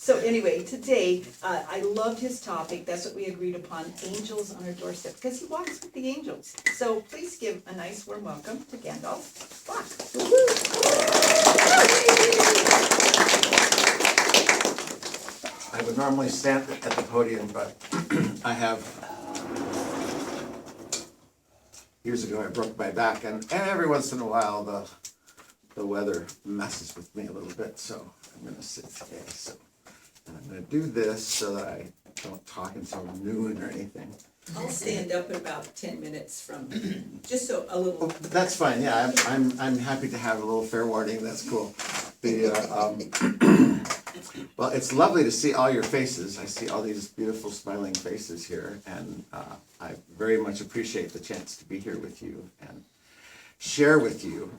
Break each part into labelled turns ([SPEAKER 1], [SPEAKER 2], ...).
[SPEAKER 1] So anyway, today, I loved his topic, that's what we agreed upon, angels on our doorstep, because he walks with the angels. So please give a nice warm welcome to Gandalf Bock.
[SPEAKER 2] I would normally stand at the podium, but I have, years ago I broke my back, and every once in a while the weather messes with me a little bit, so I'm going to sit today. So, and I'm going to do this so that I don't talk until noon or anything.
[SPEAKER 1] I'll stand up in about 10 minutes from, just so a little.
[SPEAKER 2] That's fine. Yeah, I'm happy to have a little fair warning. That's cool. Well, it's lovely to see all your faces. I see all these beautiful smiling faces here, and I very much appreciate the chance to be here with you and share with you.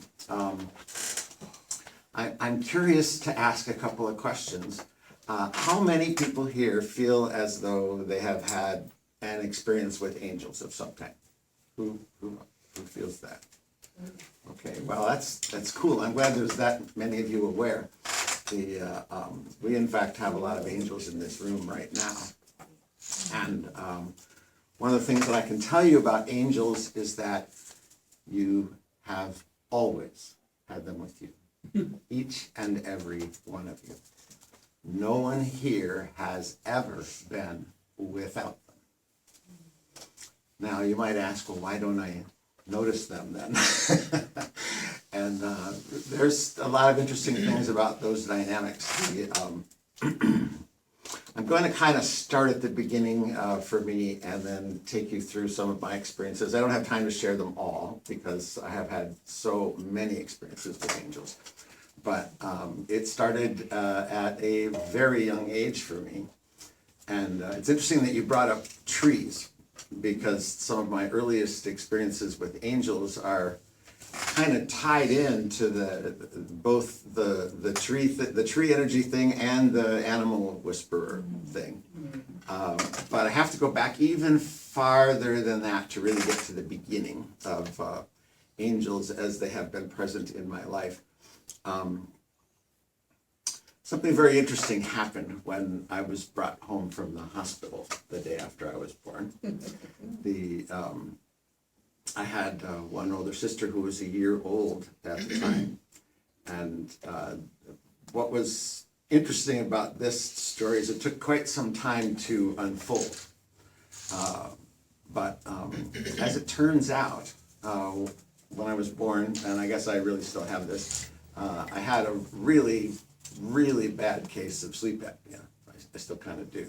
[SPEAKER 2] I'm curious to ask a couple of questions. How many people here feel as though they have had an experience with angels of some kind? Who feels that? Okay, well that's cool. I'm glad there's that many of you aware. We in fact have a lot of angels in this room right now, and one of the things that I can tell you about angels is that you have always had them with you, each and every one of you. No one here has ever been without them. Now you might ask, well, why don't I notice them then? And there's a lot of interesting things about those dynamics. I'm going to kind of start at the beginning for me and then take you through some of my experiences. I don't have time to share them all because I have had so many experiences with angels. But it started at a very young age for me. And it's interesting that you brought up trees, because some of my earliest experiences with angels are kind of tied into both the tree energy thing and the animal whisperer thing. But I have to go back even farther than that to really get to the beginning of angels as they have been present in my life. Something very interesting happened when I was brought home from the hospital the day after I was born. I had one older sister who was a year old at the time, and what was interesting about this story is it took quite some time to unfold. But as it turns out, when I was born, and I guess I really still have this, I had a really, really bad case of sleep apnea. I still kind of do.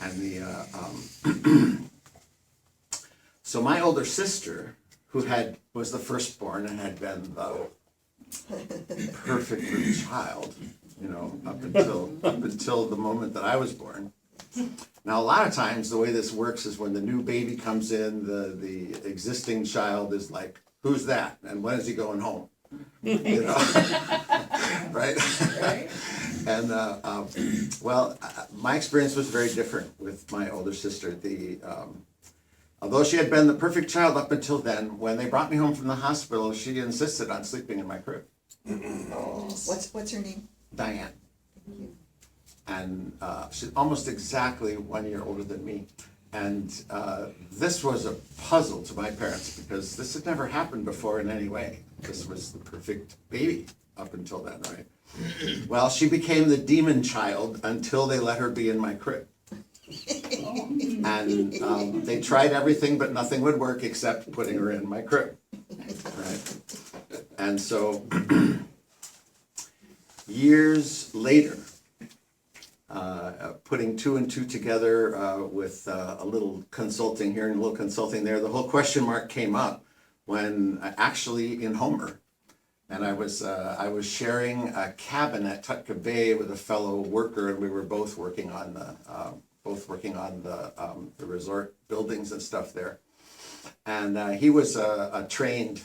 [SPEAKER 2] And so my older sister, who was the firstborn and had been the perfect little child, up until the moment that I was born. Now, a lot of times the way this works is when the new baby comes in, the existing child is like, "Who's that? And when is he going home?" Right? And my experience was very different with my older sister. Although she had been the perfect child up until then, when they brought me home from the hospital, she insisted on sleeping in my crib.
[SPEAKER 3] What's her name?
[SPEAKER 2] Diane. And she's almost exactly 1 year older than me. And this was a puzzle to my parents because this had never happened before in any way. This was the perfect baby up until then, right? Well, she became the demon child until they let her be in my crib. And they tried everything, but nothing would work except putting her in my crib. Right? And so years later, putting two and two together with a little consulting here and a little consulting there, the whole question mark came up when actually in Homer. And I was sharing a cabin at Tutka Bay with a fellow worker, and we were both working on the resort buildings and stuff there. And he was a trained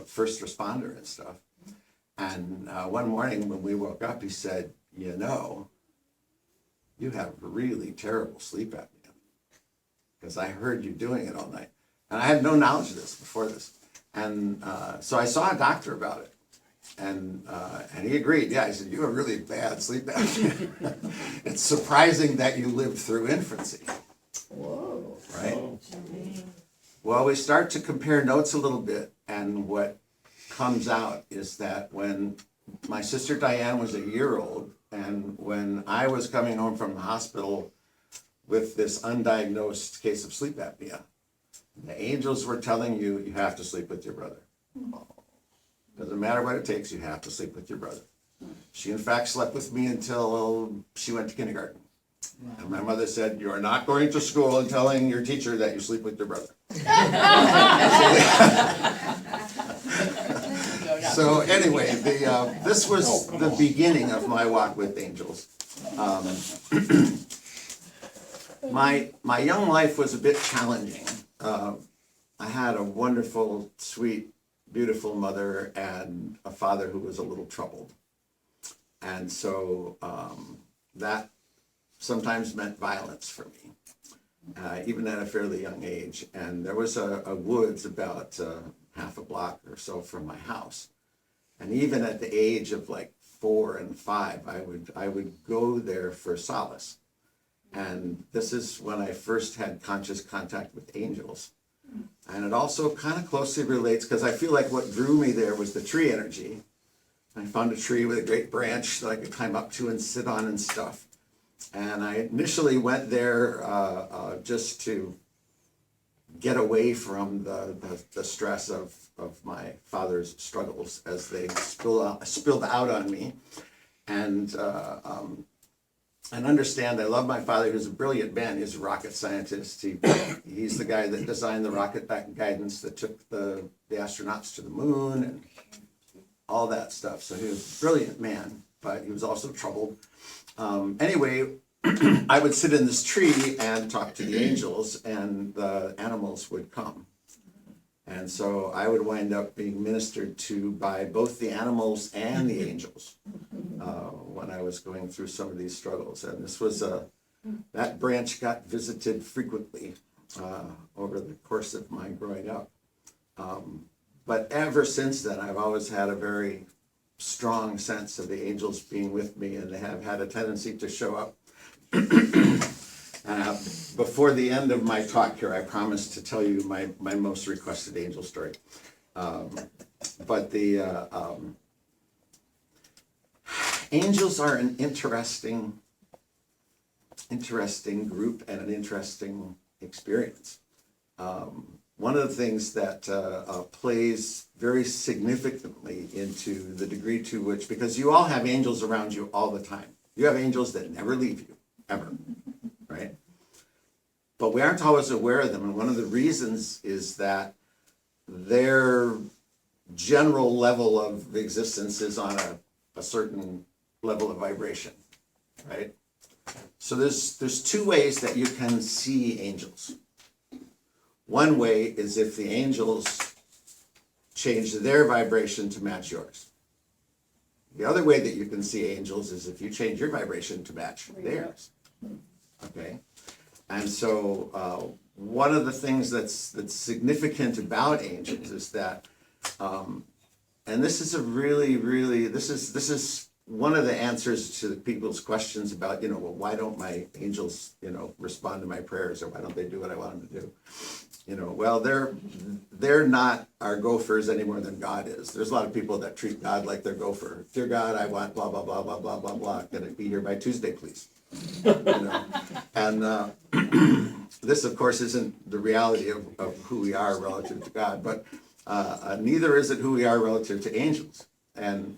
[SPEAKER 2] first responder and stuff. And one morning when we woke up, he said, "You have really terrible sleep apnea, because I heard you doing it all night." And I had no knowledge of this before this. And so I saw a doctor about it. And he agreed. Yeah, he said, you have really bad sleep apnea. It's surprising that you lived through infancy.
[SPEAKER 3] Whoa.
[SPEAKER 2] Right? Well, we start to compare notes a little bit, and what comes out is that when my sister Diane was a year old, and when I was coming home from the hospital with this undiagnosed case of sleep apnea, the angels were telling you, you have to sleep with your brother. Doesn't matter what it takes, you have to sleep with your brother. She in fact slept with me until she went to kindergarten. And my mother said, you are not going to school and telling your teacher that you sleep with your brother. So anyway, this was the beginning of my walk with angels. My young life was a bit challenging. I had a wonderful, sweet, beautiful mother and a father who was a little troubled. And so that sometimes meant violence for me, even at a fairly young age. And there was a woods about half a block or so from my house. And even at the age of like 4 and 5, I would go there for solace. And this is when I first had conscious contact with angels. And it also kind of closely relates, because I feel like what drew me there was the tree energy. I found a tree with a great branch that I could climb up to and sit on and stuff. And I initially went there just to get away from the stress of my father's struggles as they spilled out on me. And understand I love my father. He was a brilliant man. He was a rocket scientist. He's the guy that designed the rocket guidance that took the astronauts to the moon and all that stuff. So he was a brilliant man, but he was also troubled. Anyway, I would sit in this tree and talk to the angels, and the animals would come. And so I would wind up being ministered to by both the animals and the angels when I was going through some of these struggles. And this was that branch got visited frequently over the course of my growing up. But ever since then, I've always had a very strong sense of the angels being with me, and they have had a tendency to show up. Before the end of my talk here, I promise to tell you my most requested angel story. But the angels are an interesting group and an interesting experience. One of the things that plays very significantly into the degree to which, because you all have angels around you all the time. You have angels that never leave you, ever, right? But we aren't always aware of them, and one of the reasons is that their general level of existence is on a certain level of vibration, right? So there's two ways that you can see angels. One way is if the angels change their vibration to match yours. The other way that you can see angels is if you change your vibration to match theirs. Okay? And so one of the things that's significant about angels is that, and this is a really, this is one of the answers to people's questions about, well, why don't my angels, respond to my prayers, or why don't they do what I want them to do? Well, they're not our gophers any more than God is. There's a lot of people that treat God like their gopher. Dear God, I want blah, blah, blah, blah, blah, blah, blah. Can it be here by Tuesday, please? And this, of course, isn't the reality of who we are relative to God, but neither is it who we are relative to angels. And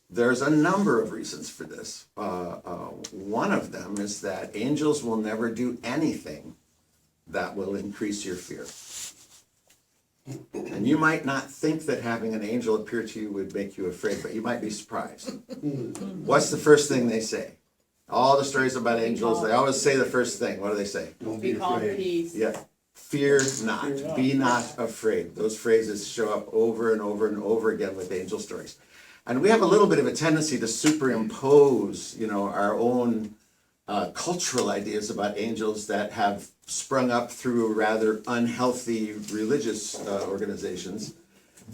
[SPEAKER 2] there's a number of reasons for this. One of them is that angels will never do anything that will increase your fear. And you might not think that having an angel appear to you would make you afraid, but you might be surprised. What's the first thing they say? All the stories about angels, they always say the first thing. What do they say?
[SPEAKER 4] Don't be afraid.
[SPEAKER 2] Yeah. Fear not. Be not afraid. Those phrases show up over and over and over again with angel stories. And we have a little bit of a tendency to superimpose, our own cultural ideas about angels that have sprung up through rather unhealthy religious organizations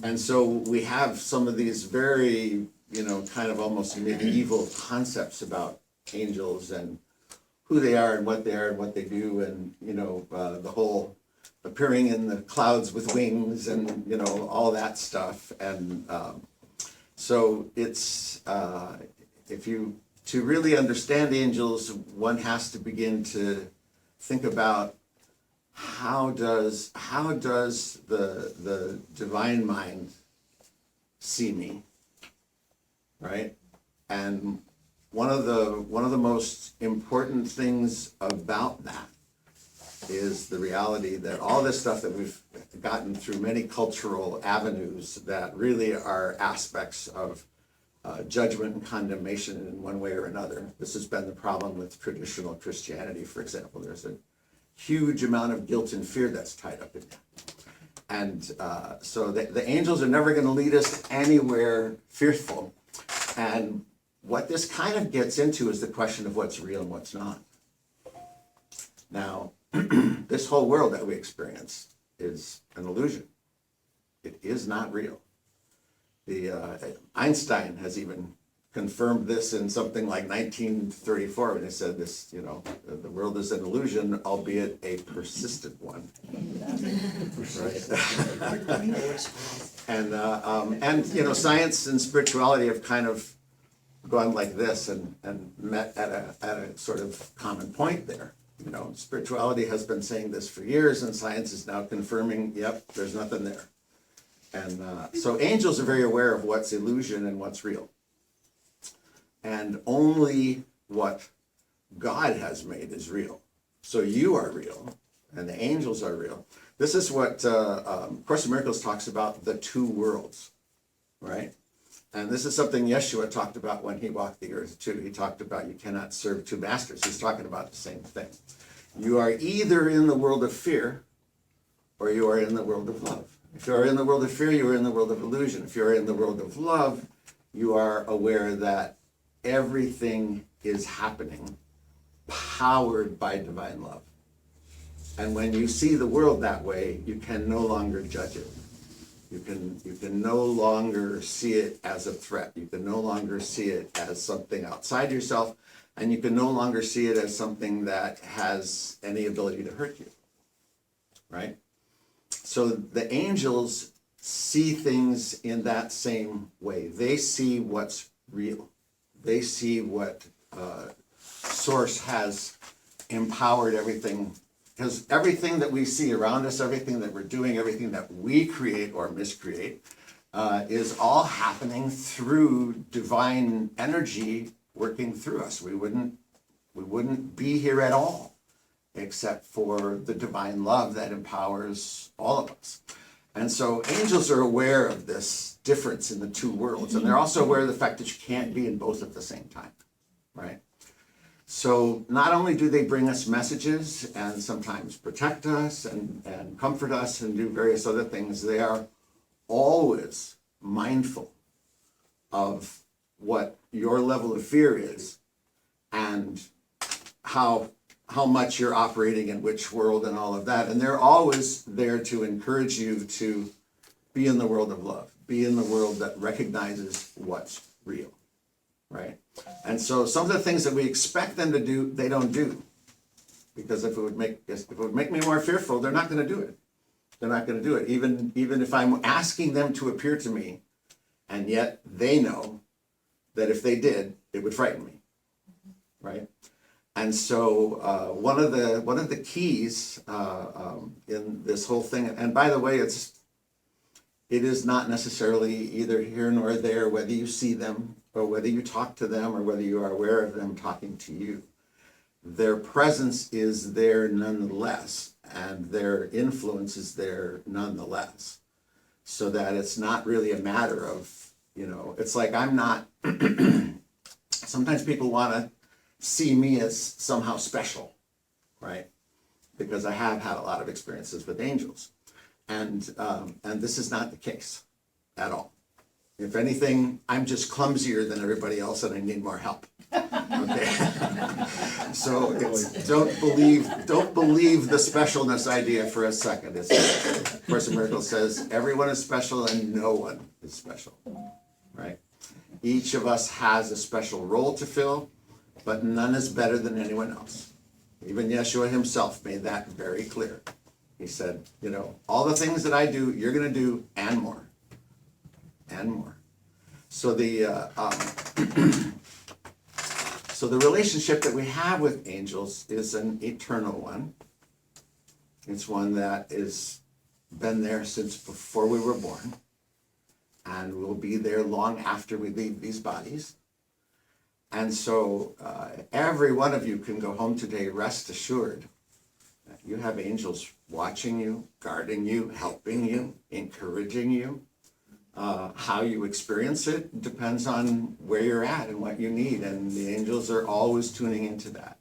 [SPEAKER 2] And so we have some of these very, kind of almost medieval concepts about angels and who they are and what they are and what they do, and, the whole appearing in the clouds with wings and, all that stuff. And so it's, to really understand angels, one has to begin to think about how does the divine mind see me, right? And one of the most important things about that is the reality that all this stuff that we've gotten through many cultural avenues that really are aspects of judgment and condemnation in one way or another. This has been the problem with traditional Christianity, for example. There's a huge amount of guilt and fear that's tied up in that. And so the angels are never going to lead us anywhere fearful. And what this kind of gets into is the question of what's real and what's not. Now, this whole world that we experience is an illusion. It is not real. Einstein has even confirmed this in something like 1934 when he said this, the world is an illusion, albeit a persistent one. Right? And science and spirituality have kind of gone like this and met at a sort of common point there. Spirituality has been saying this for years, and science is now confirming, yep, there's nothing there. And so angels are very aware of what's illusion and what's real. And only what God has made is real. So you are real, and the angels are real. This is what Course in Miracles talks about, the two worlds, right? And this is something Yeshua talked about when he walked the earth too. He talked about you cannot serve two masters. He's talking about the same thing. You are either in the world of fear or you are in the world of love. If you are in the world of fear, you are in the world of illusion. If you are in the world of love, you are aware that everything is happening powered by divine love. And when you see the world that way, you can no longer judge it. You can no longer see it as a threat. You can no longer see it as something outside yourself, and you can no longer see it as something that has any ability to hurt you, right? So the angels see things in that same way. They see what's real. They see what Source has empowered everything. Because everything that we see around us, everything that we're doing, everything that we create or miscreate, is all happening through divine energy working through us. We wouldn't be here at all except for the divine love that empowers all of us. And so angels are aware of this difference in the two worlds, and they're also aware of the fact that you can't be in both at the same time, right? So not only do they bring us messages and sometimes protect us and comfort us and do various other things, they are always mindful of what your level of fear is and how much you're operating in which world and all of that. And they're always there to encourage you to be in the world of love, be in the world that recognizes what's real, right? And so some of the things that we expect them to do, they don't do. Because if it would make me more fearful, they're not going to do it. They're not going to do it. Even if I'm asking them to appear to me, and yet they know that if they did, it would frighten me, right? And so one of the keys in this whole thing, and by the way, it is not necessarily either here nor there whether you see them or whether you talk to them or whether you are aware of them talking to you. Their presence is there nonetheless, and their influence is there nonetheless. So that it's not really a matter of, it's like I'm not, sometimes people want to see me as somehow special, right? Because I have had a lot of experiences with angels. And this is not the case at all. If anything, I'm just clumsier than everybody else and I need more help. Okay? So don't believe the specialness idea for a second. Course in Miracles says everyone is special and no one is special, right? Each of us has a special role to fill, but none is better than anyone else. Even Yeshua himself made that very clear. He said, all the things that I do, you're going to do and more. And more. So the relationship that we have with angels is an eternal one. It's one that is been there since before we were born, and will be there long after we leave these bodies. And so every one of you can go home today rest assured that you have angels watching you, guarding you, helping you, encouraging you. How you experience it depends on where you're at and what you need, and the angels are always tuning into that.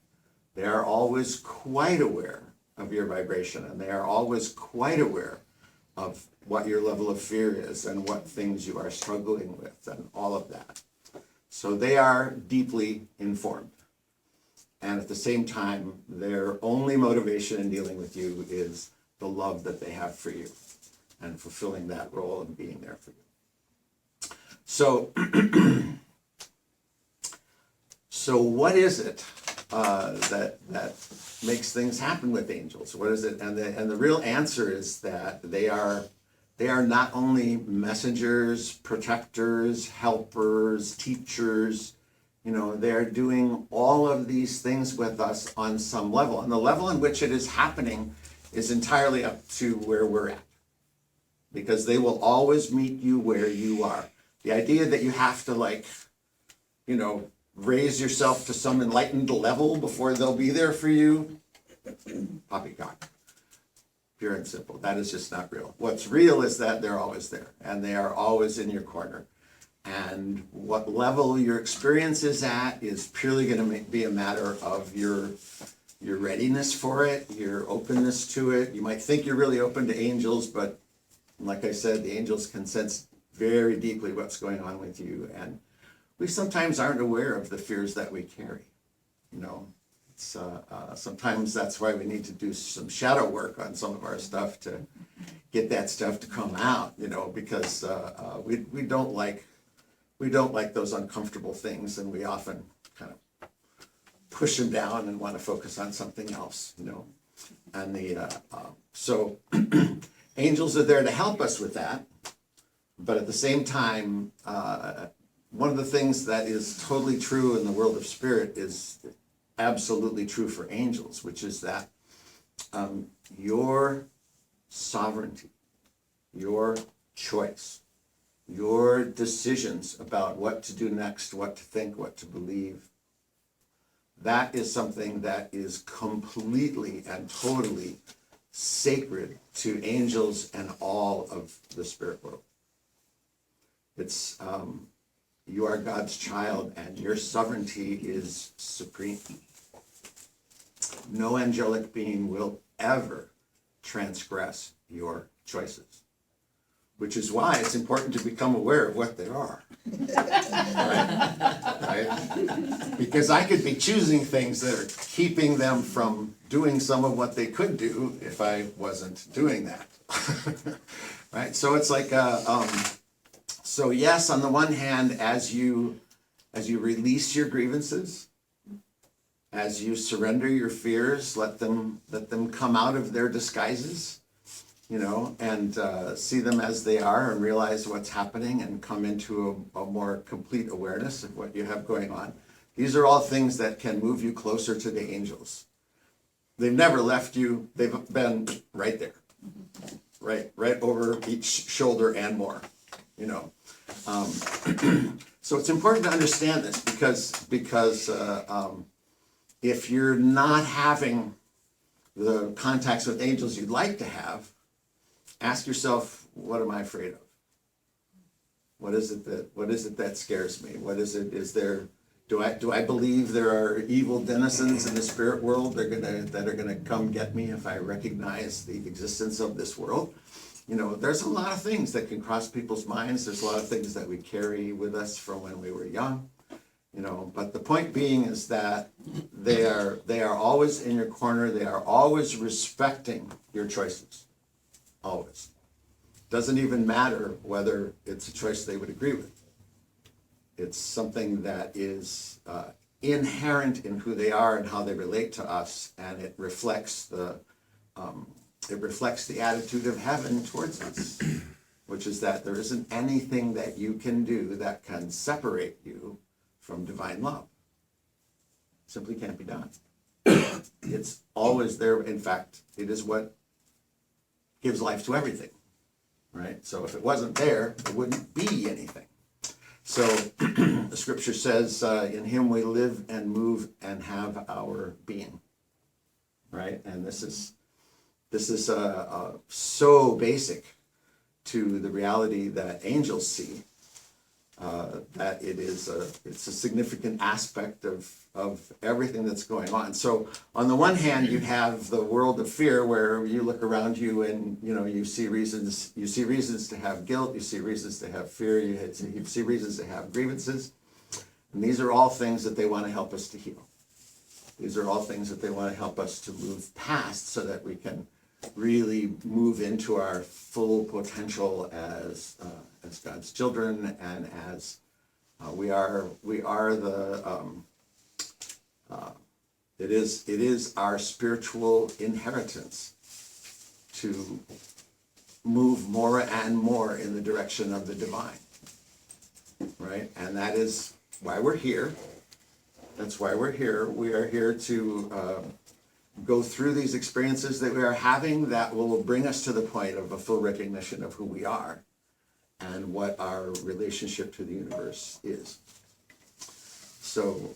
[SPEAKER 2] They are always quite aware of your vibration, and they are always quite aware of what your level of fear is and what things you are struggling with and all of that. So they are deeply informed, and at the same time, their only motivation in dealing with you is the love that they have for you and fulfilling that role and being there for you. So, what is it that makes things happen with angels? What is it? And the real answer is that they are not only messengers, protectors, helpers, teachers. They are doing all of these things with us on some level, and the level in which it is happening is entirely up to where we're at, because they will always meet you where you are. The idea that you have to raise yourself to some enlightened level before they'll be there for you, poppycock. Pure and simple. That is just not real. What's real is that they're always there, and they are always in your corner. And what level your experience is at is purely going to be a matter of your readiness for it, your openness to it. You might think you're really open to angels, but like I said, the angels can sense very deeply what's going on with you, and we sometimes aren't aware of the fears that we carry. It's sometimes that's why we need to do some shadow work on some of our stuff to get that stuff to come out. Because we don't like those uncomfortable things, and we often kind of push them down and want to focus on something else. And so angels are there to help us with that. But at the same time, one of the things that is totally true in the world of spirit is absolutely true for angels, which is that your sovereignty, your choice, your decisions about what to do next, what to think, what to believe, that is something that is completely and totally sacred to angels and all of the spirit world. It's you are God's child, and your sovereignty is supreme. No angelic being will ever transgress your choices, which is why it's important to become aware of what they are. Right? Because I could be choosing things that are keeping them from doing some of what they could do if I wasn't doing that. Right? So it's like so yes, on the one hand, as you release your grievances, as you surrender your fears, let them come out of their disguises, and see them as they are and realize what's happening and come into a more complete awareness of what you have going on. These are all things that can move you closer to the angels. They've never left you. They've been right there, right over each shoulder and more, So it's important to understand this because if you're not having the contacts with angels you'd like to have, ask yourself, what am I afraid of? What is it that scares me? What is it? Do I believe there are evil denizens in the spirit world that are gonna come get me if I recognize the existence of this world? you know, there's a lot of things that can cross people's minds. There's a lot of things that we carry with us from when we were young, you know, but the point being is that they are always in your corner. They are always respecting your choices, always. Doesn't even matter whether it's a choice they would agree with. It's something that is inherent in who they are and how they relate to us, and it reflects the attitude of heaven towards us, which is that there isn't anything that you can do that can separate you from divine love. Simply can't be done. It's always there. In fact, it is what gives life to everything, right? So if it wasn't there, it wouldn't be anything. So the scripture says, in him we live and move and have our being, right? And this is so basic to the reality that angels see, that it's a significant aspect of everything that's going on. So on the one hand, you have the world of fear where you look around you and, you know, you see reasons to have guilt, you see reasons to have fear, you see reasons to have grievances. And these are all things that they want to help us to heal. These are all things that they want to help us to move past so that we can really move into our full potential as God's children, and as we are the it is our spiritual inheritance to move more and more in the direction of the divine, right? And that is why we're here. That's why we're here. We are here to go through these experiences that we are having that will bring us to the point of a full recognition of who we are and what our relationship to the universe is. So,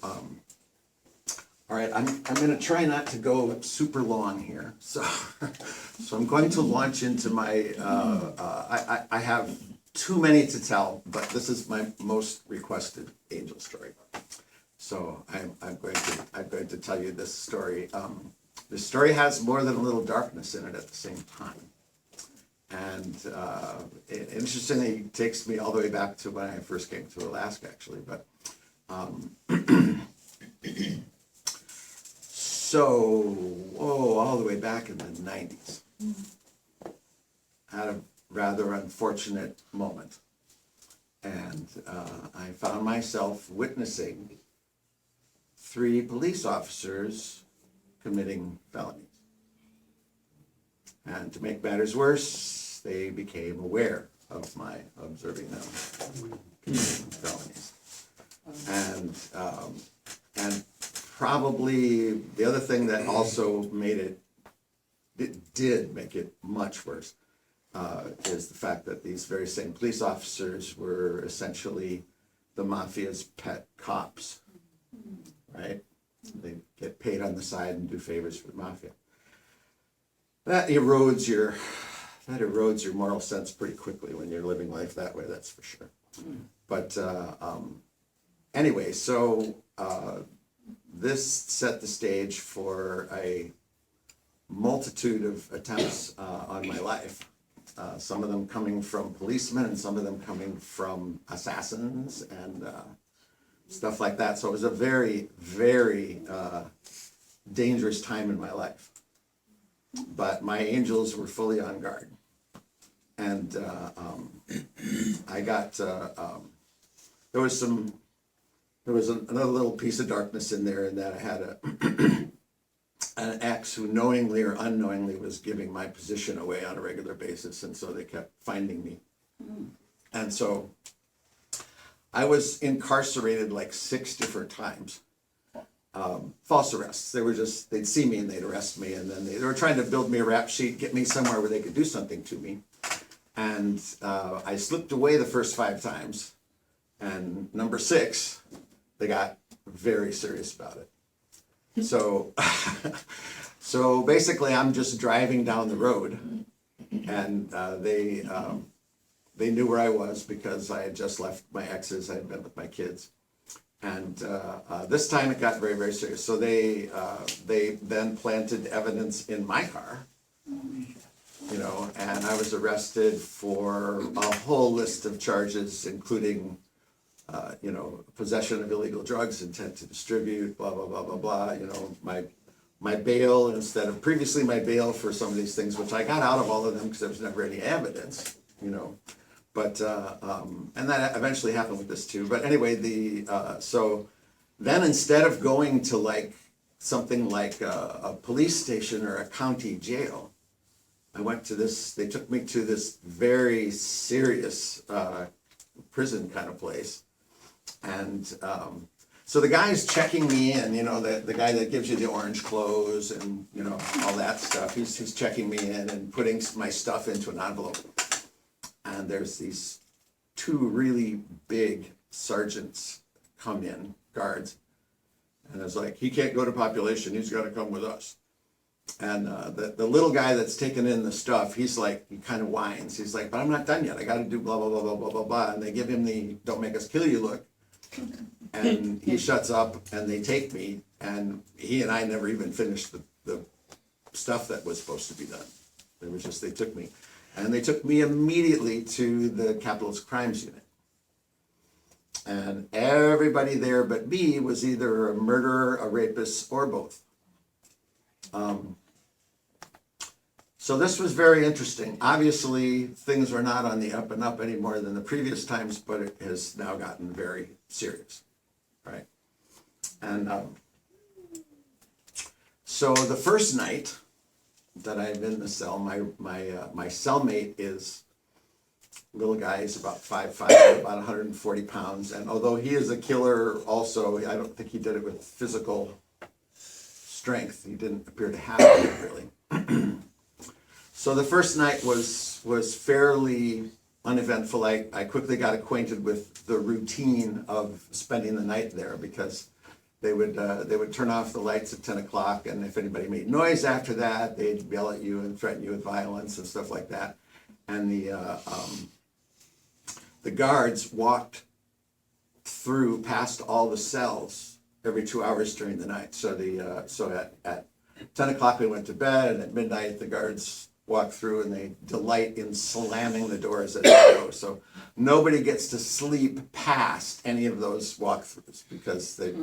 [SPEAKER 2] all right, I'm going to try not to go super long here. So I'm going to launch into my, I have too many to tell, but this is my most requested angel story. So I'm going to tell you this story. The story has more than a little darkness in it at the same time. And it interestingly takes me all the way back to when I first came to Alaska, actually. But all the way back in the 90s, I had a rather unfortunate moment. And I found myself witnessing 3 police officers committing felonies. And to make matters worse, they became aware of my observing them committing felonies. And probably the other thing that also did make it much worse is the fact that these very same police officers were essentially the mafia's pet cops, right? They get paid on the side and do favors for the mafia. That erodes your moral sense pretty quickly when you're living life that way, that's for sure. But anyway, so this set the stage for a multitude of attempts on my life. Some of them coming from policemen and some of them coming from assassins and stuff like that. So it was a very, very dangerous time in my life. But my angels were fully on guard. And I got, there was another little piece of darkness in there, in that I had an ex who knowingly or unknowingly was giving my position away on a regular basis, and so they kept finding me. And so I was incarcerated like 6 different times. False arrests. They'd see me and they'd arrest me, and then they were trying to build me a rap sheet, get me somewhere where they could do something to me. And I slipped away the first 5 times, and number 6, they got very serious about it. So, so basically I'm just driving down the road, and they knew where I was because I had just left my exes. I had been with my kids. And this time it got very, very serious. So they then planted evidence in my car you know, and I was arrested for a whole list of charges, including, you know, possession of illegal drugs, intent to distribute, blah, blah, blah, blah, blah, you know, my bail, instead of previously my bail for some of these things, which I got out of all of them because there was never any evidence, you know. But, and that eventually happened with this too. But anyway, so then instead of going to like something like a police station or a county jail, I went to this, they took me to this very serious prison kind of place. And so the guy's checking me in, you know, the guy that gives you the orange clothes and, you know, all that stuff. He's checking me in and putting my stuff into an envelope. And there's these two really big sergeants come in, guards. And it's like, he can't go to population, he's gotta come with us. And the little guy that's taking in the stuff, he's like, he kind of whines. He's like, but I'm not done yet, I gotta do blah, blah, blah, blah, blah, blah, blah. And they give him the don't make us kill you look. And he shuts up and they take me. And he and I never even finished the stuff that was supposed to be done. It was just, they took me. And they took me immediately to the Capitalist Crimes Unit. And everybody there but me was either a murderer, a rapist, or both. So this was very interesting. Obviously, things were not on the up and up any more than the previous times, but it has now gotten very serious, right? And so the first night that I'm in the cell, my cellmate is a little guy. He's about 5'5", about 140 pounds. And although he is a killer also, I don't think he did it with physical strength. He didn't appear to have it really. So the first night was fairly uneventful. I quickly got acquainted with the routine of spending the night there because they would turn off the lights at 10 o'clock, and if anybody made noise after that, they'd yell at you and threaten you with violence and stuff like that. And the guards walked through past all the cells every 2 hours during the night. So at 10 o'clock we went to bed, and at midnight the guards walk through and they delight in slamming the doors as they go. So nobody gets to sleep past any of those walkthroughs because they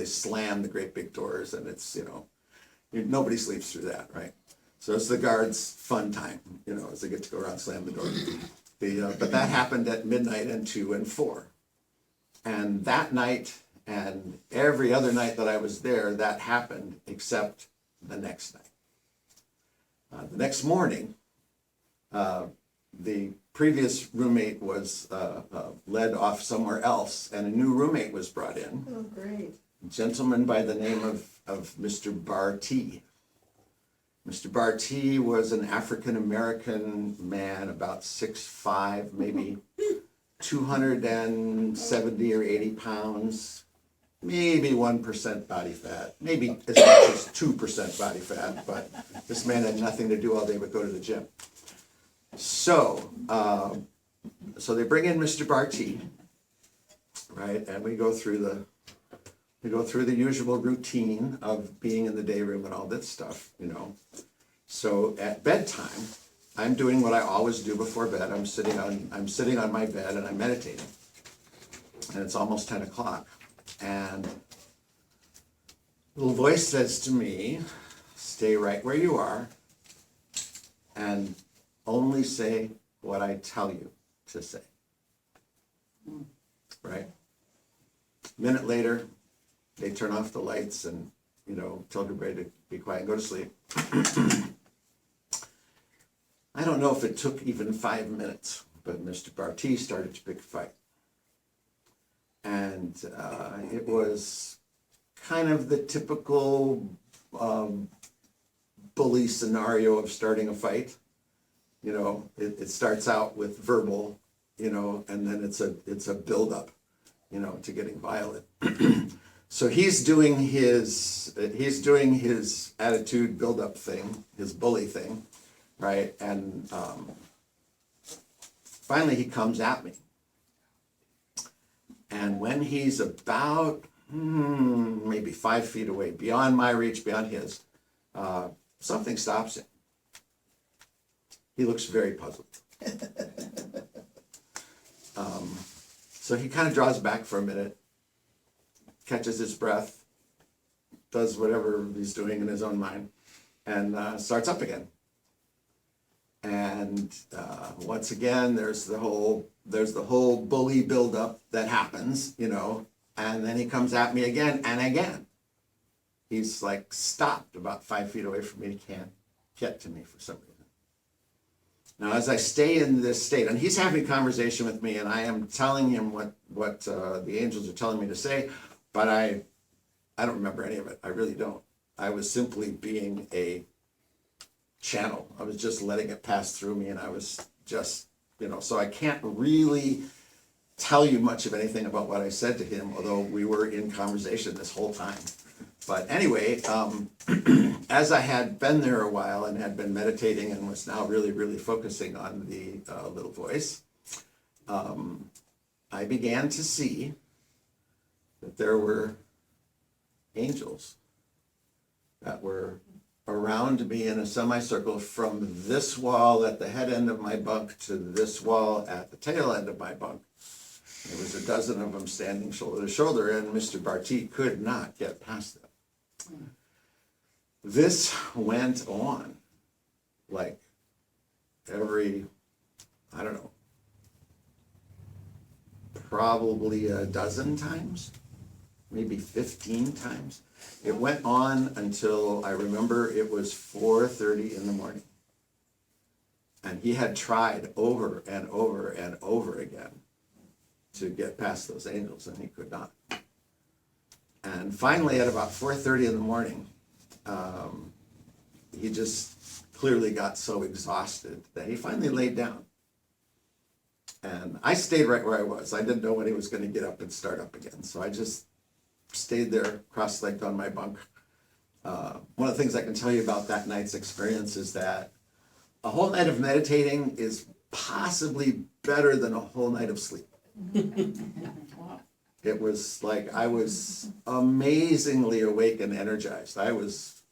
[SPEAKER 2] slam the great big doors, and it's, nobody sleeps through that, right? So it's the guards' fun time, as they get to go around slam the door. But that happened at midnight and 2 and 4. And that night and every other night that I was there, that happened except the next night. The next morning, the previous roommate was led off somewhere else, and a new roommate was brought in.
[SPEAKER 3] Oh, great.
[SPEAKER 2] A gentleman by the name of Mr. Barty. Mr. Barty was an African-American man, about 6'5", maybe 270 or 80 pounds. Maybe 1% body fat, maybe as much as 2% body fat, but this man had nothing to do all day but go to the gym. So they bring in Mr. Barty, right, and we go through the usual routine of being in the day room and all that stuff, So at bedtime, I'm doing what I always do before bed. I'm sitting on my bed and I'm meditating, and it's almost 10 o'clock. And a little voice says to me, stay right where you are and only say what I tell you to say. Right? A minute later, they turn off the lights and, tell everybody to be quiet and go to sleep. I don't know if it took even 5 minutes, but Mr. Barty started to pick a fight. And it was kind of the typical bully scenario of starting a fight. It starts out with verbal, and then it's a build-up, to getting violent. So he's doing his attitude build-up thing, his bully thing, right? And finally he comes at me. And when he's about maybe 5 feet away, beyond my reach, beyond his, something stops him. He looks very puzzled. So he kind of draws back for a minute, catches his breath, does whatever he's doing in his own mind, and starts up again. And once again, there's the whole bully buildup that happens, you know, and then he comes at me again and again. He's like stopped about 5 feet away from me. He can't get to me for some reason. Now, as I stay in this state, and he's having a conversation with me, and I am telling him what the angels are telling me to say, but I don't remember any of it. I really don't. I was simply being a channel. I was just letting it pass through me, and I was just, you know, so I can't really tell you much of anything about what I said to him, although we were in conversation this whole time. But anyway, as I had been there a while and had been meditating and was now really, really focusing on the little voice, I began to see that there were angels that were around me in a semicircle from this wall at the head end of my bunk to this wall at the tail end of my bunk. There was a dozen of them standing shoulder to shoulder, and Mr. Barty could not get past them. This went on like every, I don't know, probably a dozen times, maybe 15 times. It went on until I remember it was 4:30 in the morning. And he had tried over and over and over again to get past those angels, and he could not. And finally, at about 4:30 in the morning, he just clearly got so exhausted that he finally laid down. And I stayed right where I was. I didn't know when he was going to get up and start up again. So I just stayed there, cross-legged on my bunk. One of the things I can tell you about that night's experience is that a whole night of meditating is possibly better than a whole night of sleep. It was like I was amazingly awake and energized. I was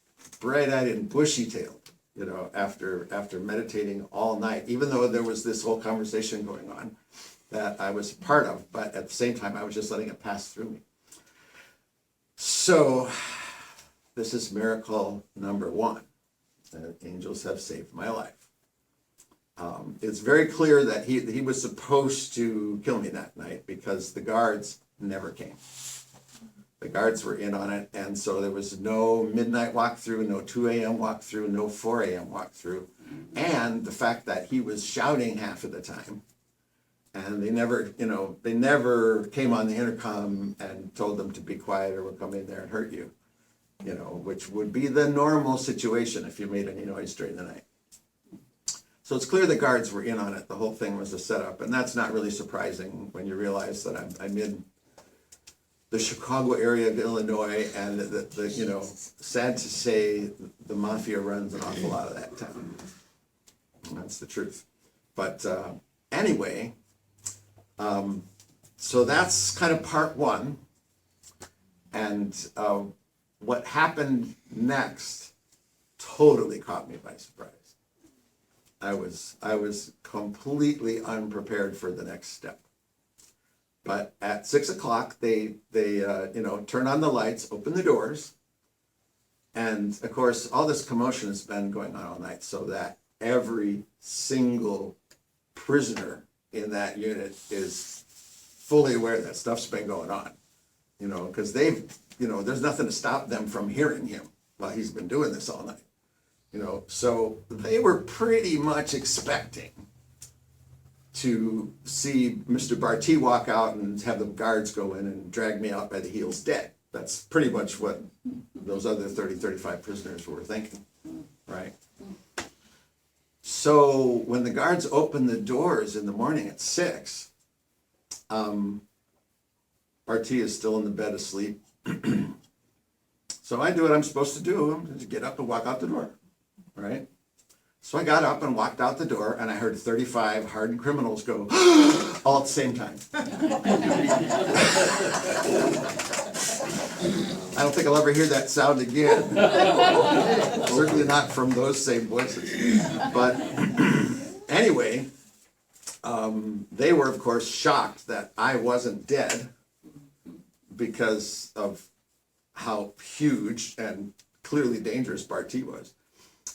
[SPEAKER 2] bright-eyed and bushy-tailed, you know, after meditating all night, even though there was this whole conversation going on that I was part of, but at the same time, I was just letting it pass through me. So this is miracle number one. The angels have saved my life. It's very clear that he was supposed to kill me that night because the guards never came. The guards were in on it, and so there was no midnight walkthrough, no 2 a.m. walkthrough, no 4 a.m. walkthrough, and the fact that he was shouting half of the time, and they never came on the intercom and told them to be quiet or we'll come in there and hurt you, you know, which would be the normal situation if you made any noise during the night. So it's clear the guards were in on it. The whole thing was a setup, and that's not really surprising when you realize that I'm in the Chicago area of Illinois, and the you know, sad to say, the mafia runs an awful lot of that town. And that's the truth. But anyway, so that's kind of part one. And what happened next totally caught me by surprise. I was completely unprepared for the next step. But at 6 o'clock, they turn on the lights, open the doors, and of course, all this commotion has been going on all night, so that every single prisoner in that unit is fully aware that stuff's been going on, you know, because there's nothing to stop them from hearing him while he's been doing this all night, you know. So they were pretty much expecting to see Mr. Barty walk out and have the guards go in and drag me out by the heels dead. That's pretty much what those other 35 prisoners were thinking, right? So when the guards opened the doors in the morning at 6, Barty is still in the bed asleep. So I do what I'm supposed to do, just get up and walk out the door, right? So I got up and walked out the door, and I heard 35 hardened criminals go all at the same time. I don't think I'll ever hear that sound again. Certainly not from those same voices. But Anyway, they were of course shocked that I wasn't dead because of how huge and clearly dangerous Barty was.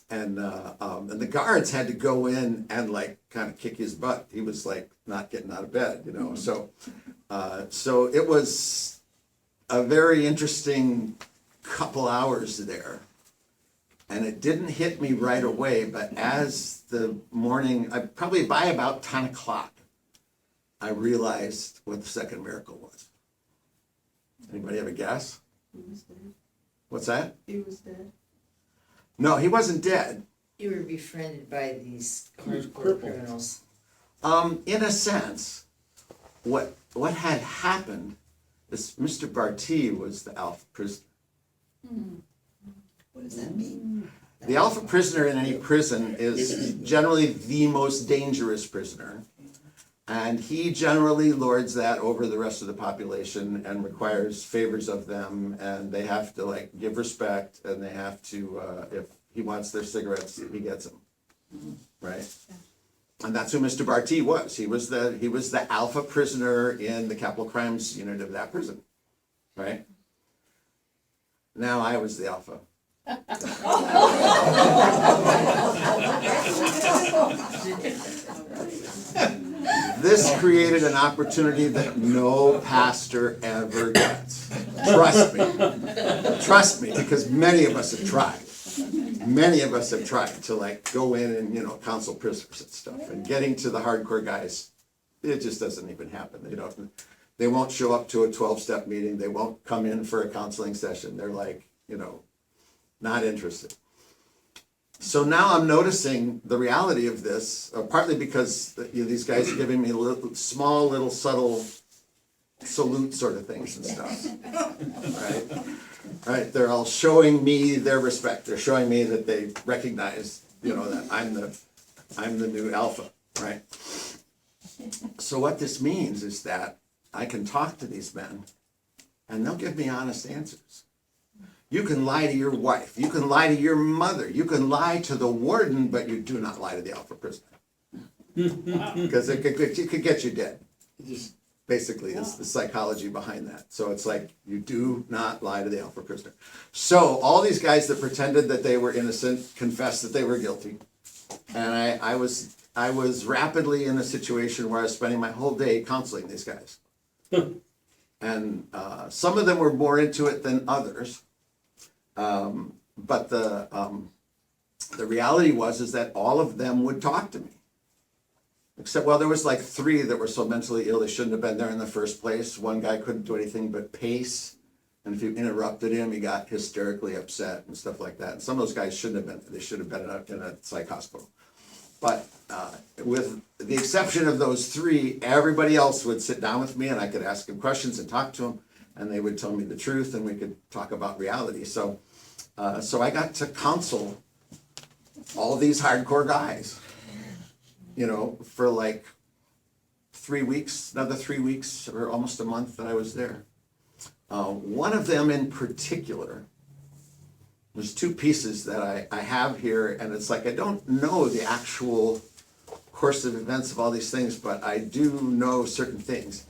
[SPEAKER 2] And the guards had to go in and like kind of kick his butt. He was like not getting out of bed, you know. So it was a very interesting couple hours there. And it didn't hit me right away, but as the morning, probably by about 10 o'clock, I realized what the second miracle was. Anybody have a guess?
[SPEAKER 4] He was dead.
[SPEAKER 2] What's that?
[SPEAKER 4] He was dead.
[SPEAKER 2] No, he wasn't dead.
[SPEAKER 5] You were befriended by these
[SPEAKER 4] was
[SPEAKER 5] hardcore
[SPEAKER 4] crippled.
[SPEAKER 5] criminals.
[SPEAKER 2] In a sense, what had happened is Mr. Barty was the alpha prisoner.
[SPEAKER 3] What does that mean?
[SPEAKER 2] The alpha prisoner in any prison is generally the most dangerous prisoner. And he generally lords that over the rest of the population and requires favors of them, and they have to like give respect, and they have to, if he wants their cigarettes, he gets them, right? And that's who Mr. Barty was. He was the alpha prisoner in the capital crimes unit of that prison, right? Now I was the alpha. This created an opportunity that no pastor ever gets. Trust me, because many of us have tried. Many of us have tried to like go in and, you know, counsel prisoners and stuff. And getting to the hardcore guys, it just doesn't even happen. They won't show up to a 12-step meeting. They won't come in for a counseling session. They're like, you know, not interested. So now I'm noticing the reality of this, partly because these guys are giving me small, little, subtle salute sort of things and stuff. Right? They're all showing me their respect. They're showing me that they recognize, you know, that I'm the new alpha, right? So what this means is that I can talk to these men, and they'll give me honest answers. You can lie to your wife. You can lie to your mother. You can lie to the warden, but you do not lie to the alpha prisoner. Because it could get you dead. Basically, is the psychology behind that. So it's like, you do not lie to the alpha prisoner. So all these guys that pretended that they were innocent confessed that they were guilty. And I was rapidly in a situation where I was spending my whole day counseling these guys. And some of them were more into it than others. But the reality is that all of them would talk to me. Except, well, there was like 3 that were so mentally ill they shouldn't have been there in the first place. One guy couldn't do anything but pace. And if you interrupted him, he got hysterically upset and stuff like that. And some of those guys shouldn't have been there. They should have been in a psych hospital. But with the exception of those 3, everybody else would sit down with me and I could ask them questions and talk to them. And they would tell me the truth and we could talk about reality. So I got to counsel all these hardcore guys, you know, for like 3 weeks, another 3 weeks or almost a month that I was there. One of them in particular, there's 2 pieces that I have here, and it's like I don't know the actual course of events of all these things, but I do know certain things.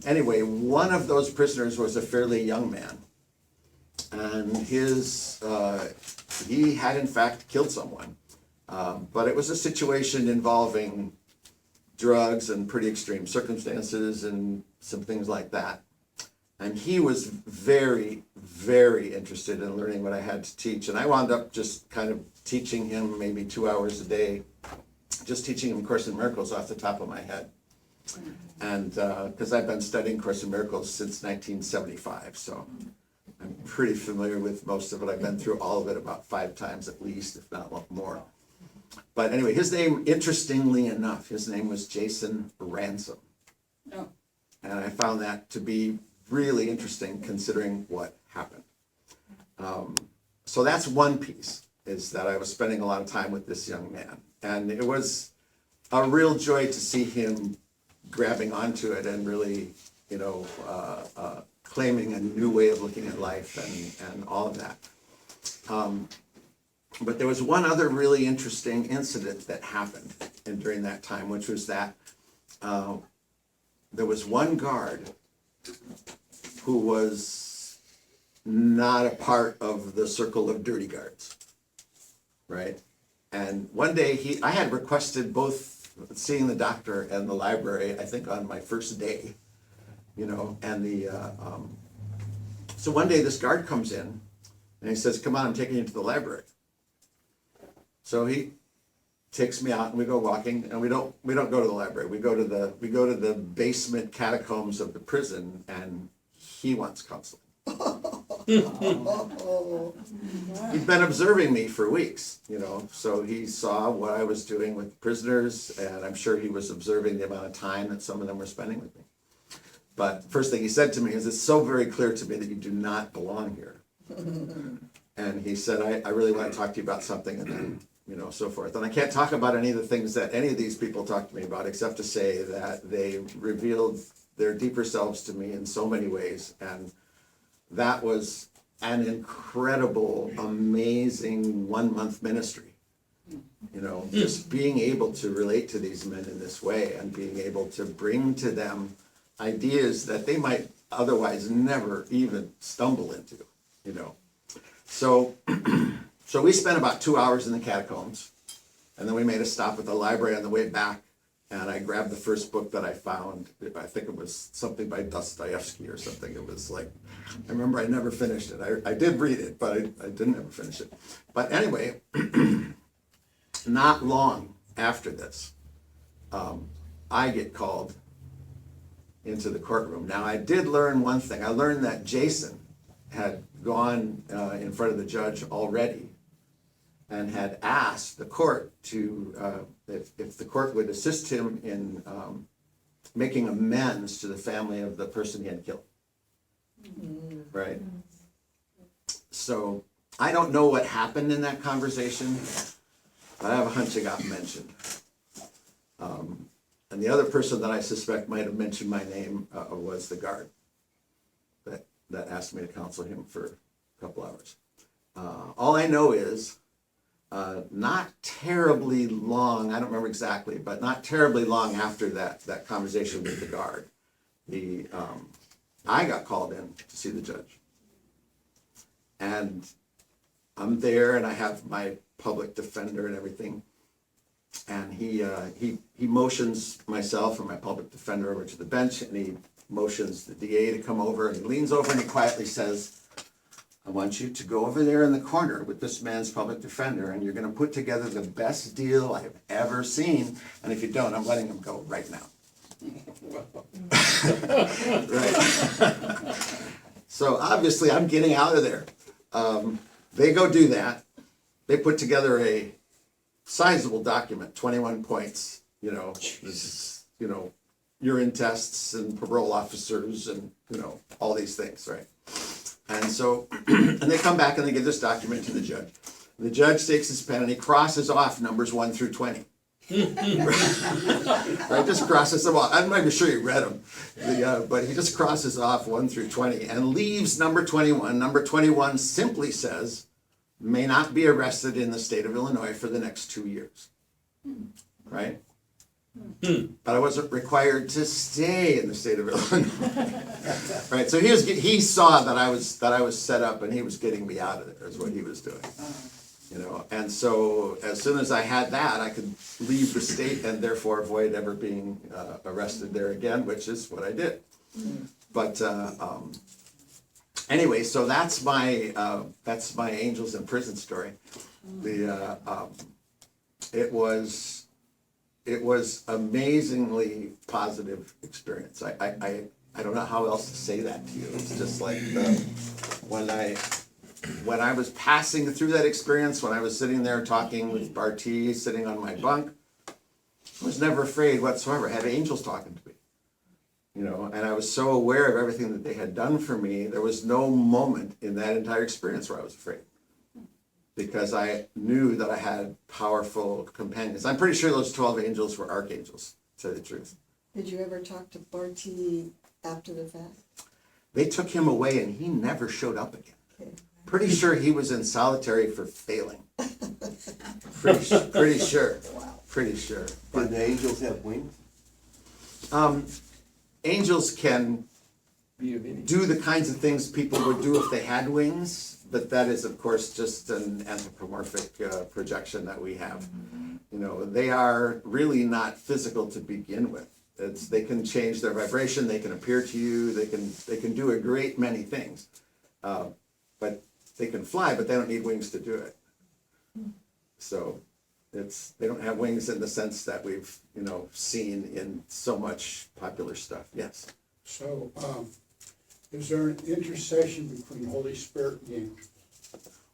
[SPEAKER 2] Anyway, one of those prisoners was a fairly young man, and he had in fact killed someone, but it was a situation involving drugs and pretty extreme circumstances and some things like that. And he was very, very interested in learning what I had to teach, and I wound up just kind of teaching him maybe 2 hours a day, just teaching him Course in Miracles off the top of my head. And because I've been studying Course in Miracles since 1975, so I'm pretty familiar with most of it. I've been through all of it about 5 times at least, if not more. But anyway, his name, interestingly enough, his name was Jason Ransom.
[SPEAKER 4] Oh.
[SPEAKER 2] And I found that to be really interesting considering what happened. So that's one piece, is that I was spending a lot of time with this young man. And it was a real joy to see him grabbing onto it and really, you know, claiming a new way of looking at life and all of that. But there was one other really interesting incident that happened during that time, which was that there was one guard who was not a part of the circle of dirty guards, right? And one day I had requested both seeing the doctor and the library, I think on my first day, and so one day this guard comes in and he says, "Come on, I'm taking you to the library." So he takes me out and we go walking, and we don't go to the library. We go to the basement catacombs of the prison, and he wants counseling. He'd been observing me for weeks, so he saw what I was doing with prisoners, and I'm sure he was observing the amount of time that some of them were spending with me. But first thing he said to me is, "It's so very clear to me that you do not belong here." And he said, I really want to talk to you about something, and then, so forth. And I can't talk about any of the things that any of these people talked to me about, except to say that they revealed their deeper selves to me in so many ways. And that was an incredible, amazing 1 month ministry. Just being able to relate to these men in this way and being able to bring to them ideas that they might otherwise never even stumble into, So, so we spent about 2 hours in the catacombs, and then we made a stop at the library on the way back, and I grabbed the first book that I found. I think it was something by Dostoevsky or something. It was like, I remember I never finished it. I did read it, but I didn't ever finish it. But anyway, not long after this, I get called into the courtroom. Now, I did learn one thing. I learned that Jason had gone in front of the judge already and had asked the court to, if the court would assist him in making amends to the family of the person he had killed. Right? So I don't know what happened in that conversation, but I have a hunch it got mentioned. And the other person that I suspect might have mentioned my name was the guard that asked me to counsel him for a couple hours. All I know is not terribly long, I don't remember exactly, but not terribly long after that conversation with the guard, I got called in to see the judge. And I'm there, and I have my public defender and everything. And he motions myself and my public defender over to the bench, and he motions the DA to come over, and he leans over and he quietly says, "I want you to go over there in the corner with this man's public defender, and you're going to put together the best deal I have ever seen. And if you don't, I'm letting him go right now." Right. So obviously I'm getting out of there. They go do that. They put together a sizable document, 21 points, this is, urine tests and parole officers and, all these things, right? And so, and they come back and they give this document to the judge. The judge takes his pen and he crosses off numbers 1 through 20. Right, just crosses them off. I'm not even sure he read them, but he just crosses off 1 through 20 and leaves number 21. Number 21 simply says, "May not be arrested in the state of Illinois for the next 2 years." Right? But I wasn't required to stay in the state of Illinois. Right? So he saw that I was set up, and he was getting me out of there, is what he was doing. And so as soon as I had that, I could leave the state and therefore avoid ever being arrested there again, which is what I did. But anyway, so that's my angels in prison story. It was amazingly positive experience. I don't know how else to say that to you. It's just like when I was passing through that experience, when I was sitting there talking with Barty, sitting on my bunk, I was never afraid whatsoever. I had angels talking to me. And I was so aware of everything that they had done for me, there was no moment in that entire experience where I was afraid. Because I knew that I had powerful companions. I'm pretty sure those 12 angels were archangels, to tell you the truth.
[SPEAKER 3] Did you ever talk to Barty after the fact?
[SPEAKER 2] They took him away and he never showed up again.
[SPEAKER 3] Okay.
[SPEAKER 2] pretty sure he was in solitary for failing. Pretty sure. Pretty sure.
[SPEAKER 6] Did the angels have wings?
[SPEAKER 2] Angels can
[SPEAKER 6] Be of any?
[SPEAKER 2] do the kinds of things people would do if they had wings, but that is, of course, just an anthropomorphic projection that we have. You know, they are really not physical to begin with. They can change their vibration, they can appear to you, they can do a great many things. But they can fly, but they don't need wings to do it. So they don't have wings in the sense that we've, seen in so much popular stuff. Yes.
[SPEAKER 7] So, is there an intercession between Holy Spirit and the angels?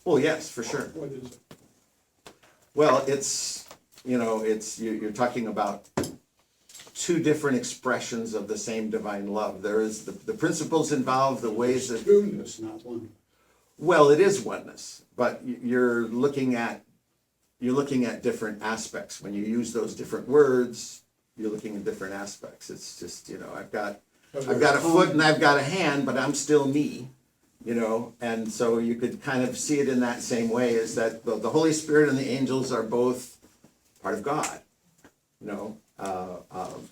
[SPEAKER 2] Well, yes, for sure.
[SPEAKER 7] What is it?
[SPEAKER 2] Well, you're talking about two different expressions of the same divine love. There is the principles involved, the ways that,
[SPEAKER 7] Two-ness, not one.
[SPEAKER 2] well, it is oneness, but you're looking at different aspects. When you use those different words, you're looking at different aspects. It's just, I've got a foot and I've got a hand, but I'm still me, and so you could kind of see it in that same way, is that the Holy Spirit and the angels are both part of God,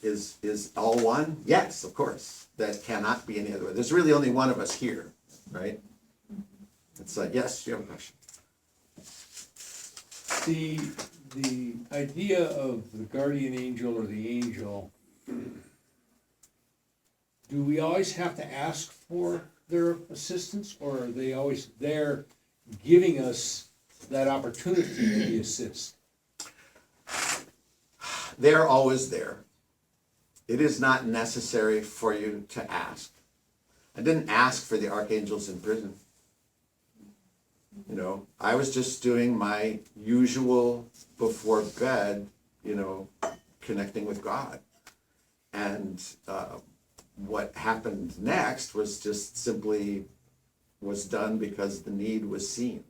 [SPEAKER 2] is all one? Yes, of course. That cannot be any other way. There's really only one of us here, right? It's like, yes, you have a question.
[SPEAKER 6] The idea of the guardian angel or the angel, do we always have to ask for their assistance, or are they always there giving us that opportunity to assist?
[SPEAKER 2] They're always there. It is not necessary for you to ask. I didn't ask for the archangels in prison. I was just doing my usual before bed, connecting with God. And what happened next was just simply was done because the need was seen.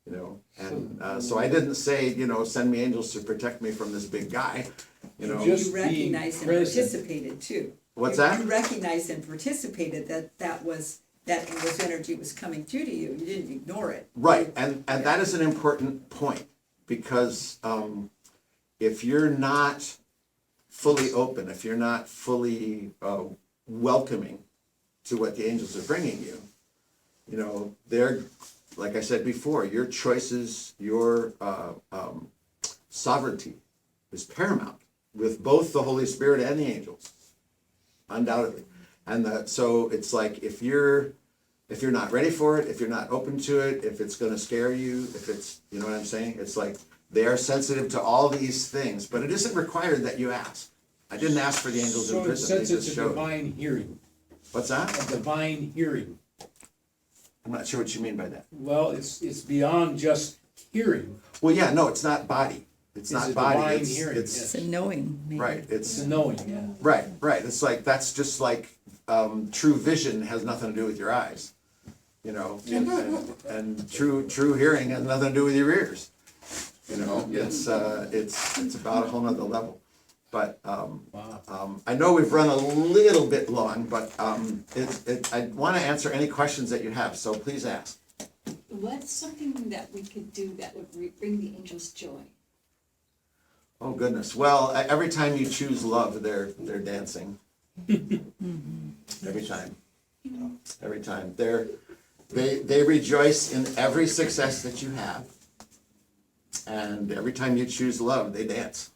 [SPEAKER 2] And so I didn't say, send me angels to protect me from this big guy,
[SPEAKER 6] Just
[SPEAKER 3] You
[SPEAKER 6] being
[SPEAKER 3] recognized and
[SPEAKER 6] present.
[SPEAKER 3] participated too.
[SPEAKER 2] What's
[SPEAKER 3] You-
[SPEAKER 2] that?
[SPEAKER 3] You recognized and participated that was energy was coming through to you. You didn't ignore it.
[SPEAKER 2] Right, and that is an important point, because if you're not fully open, if you're not fully welcoming to what the angels are bringing you, they're, like I said before, your choices, your sovereignty is paramount with both the Holy Spirit and the angels, undoubtedly. And so it's like, if you're not ready for it, if you're not open to it, if it's going to scare you, if it's, you know what I'm saying? It's like they are sensitive to all these things, but it isn't required that you ask. I didn't ask for the angels in
[SPEAKER 6] So in a
[SPEAKER 2] prison. They
[SPEAKER 6] sense, it's
[SPEAKER 2] just
[SPEAKER 6] a
[SPEAKER 2] showed.
[SPEAKER 6] divine hearing,
[SPEAKER 2] What's that?
[SPEAKER 6] a divine hearing.
[SPEAKER 2] I'm not sure what you mean by that.
[SPEAKER 6] Well, it's beyond just hearing,
[SPEAKER 2] Well, yeah, no, it's not body. It's
[SPEAKER 6] It's
[SPEAKER 2] not
[SPEAKER 6] a
[SPEAKER 2] body.
[SPEAKER 6] divine
[SPEAKER 2] It's
[SPEAKER 6] hearing,
[SPEAKER 2] it's
[SPEAKER 3] It's a knowing, maybe.
[SPEAKER 2] right.
[SPEAKER 6] it's a knowing, yeah.
[SPEAKER 2] Right. It's like, that's just like true vision has nothing to do with your eyes, and true hearing has nothing to do with your ears. It's about a whole nother level. But
[SPEAKER 6] Wow.
[SPEAKER 2] I know we've run a little bit long, but I want to answer any questions that you have, so please ask.
[SPEAKER 8] What's something that we could do that would bring the angels joy?
[SPEAKER 2] Oh goodness. Well, every time you choose love, they're dancing. Every time. Every time. They rejoice in every success that you have. And every time you choose love, they dance.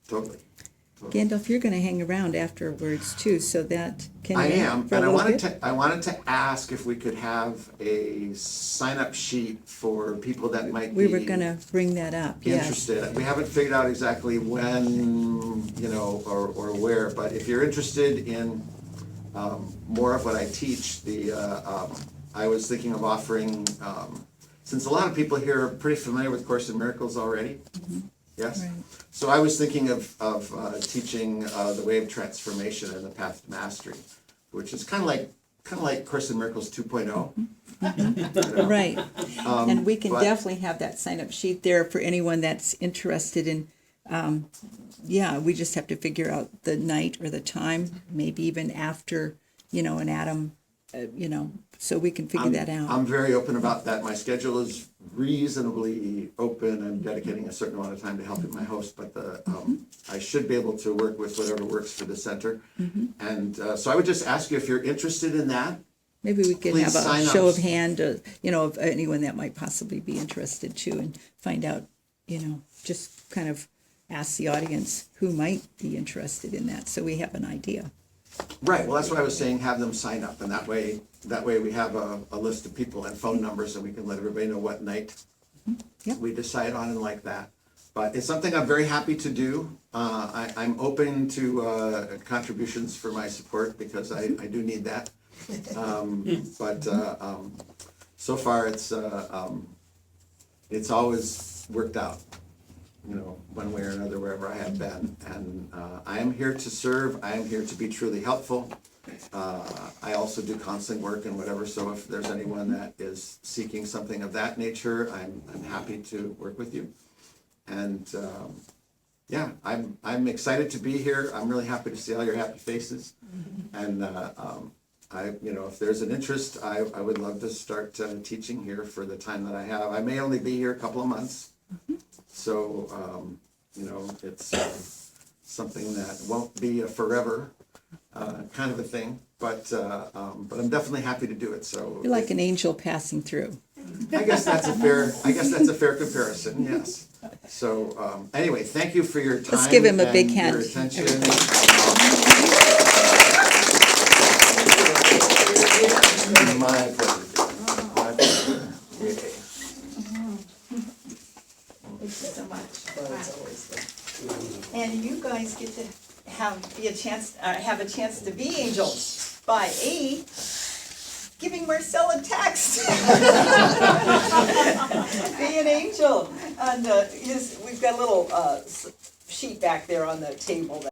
[SPEAKER 2] Totally.
[SPEAKER 3] Gandalf, you're gonna hang around afterwards too, so that can.
[SPEAKER 2] I am,
[SPEAKER 3] for a
[SPEAKER 2] and
[SPEAKER 3] little bit?
[SPEAKER 2] I wanted to ask if we could have a sign-up sheet for people that might be
[SPEAKER 3] We were gonna bring that up, yes.
[SPEAKER 2] interested. We haven't figured out exactly when, or where, but if you're interested in more of what I teach, I was thinking of offering, since a lot of people here are pretty familiar with Course in Miracles already, yes?
[SPEAKER 3] Right.
[SPEAKER 2] So I was thinking of teaching the way of transformation and the path to mastery, which is kind of like Course in Miracles 2.0.
[SPEAKER 3] Right, and we can
[SPEAKER 2] but-
[SPEAKER 3] definitely have that sign-up sheet there for anyone that's interested in, we just have to figure out the night or the time, maybe even after, an Adam you know, so we can figure that out.
[SPEAKER 2] I'm very open about that. My schedule is reasonably open. I'm dedicating a certain amount of time to helping my host, but I should be able to work with whatever works for the center. And so I would just ask you if you're interested in that.
[SPEAKER 3] Maybe we could
[SPEAKER 2] Please
[SPEAKER 3] have a
[SPEAKER 2] sign up.
[SPEAKER 3] show of hand, you know, of anyone that might possibly be interested too, and find out, you know, just kind of ask the audience who might be interested in that, so we have an idea.
[SPEAKER 2] Right, well, that's why I was saying have them sign up, and that way we have a list of people and phone numbers, and we can let everybody know what night
[SPEAKER 3] Yep.
[SPEAKER 2] we decide on and like that. But it's something I'm very happy to do. I'm open to contributions for my support, because I do need that. But so far, it's always worked out, you know, one way or another, wherever I have been. And I am here to serve. I am here to be truly helpful. I also do counseling work and whatever, so if there's anyone that is seeking something of that nature, I'm happy to work with you. And yeah, I'm excited to be here. I'm really happy to see all your happy faces. And you know, if there's an interest, I would love to start teaching here for the time that I have. I may only be here a couple of months. So, you know, it's something that won't be a forever kind of a thing, but I'm definitely happy to do it, so.
[SPEAKER 3] You're like an angel passing through.
[SPEAKER 2] I guess that's a fair comparison, yes. So, anyway, thank you for your time.
[SPEAKER 3] Let's give him a big
[SPEAKER 2] and
[SPEAKER 3] hand,
[SPEAKER 2] your attention. My pleasure. My pleasure.
[SPEAKER 1] Thank you so much. And you guys get to have a chance to be angels by giving Marcel a text. Be an angel. And we've got a little sheet back there on the table.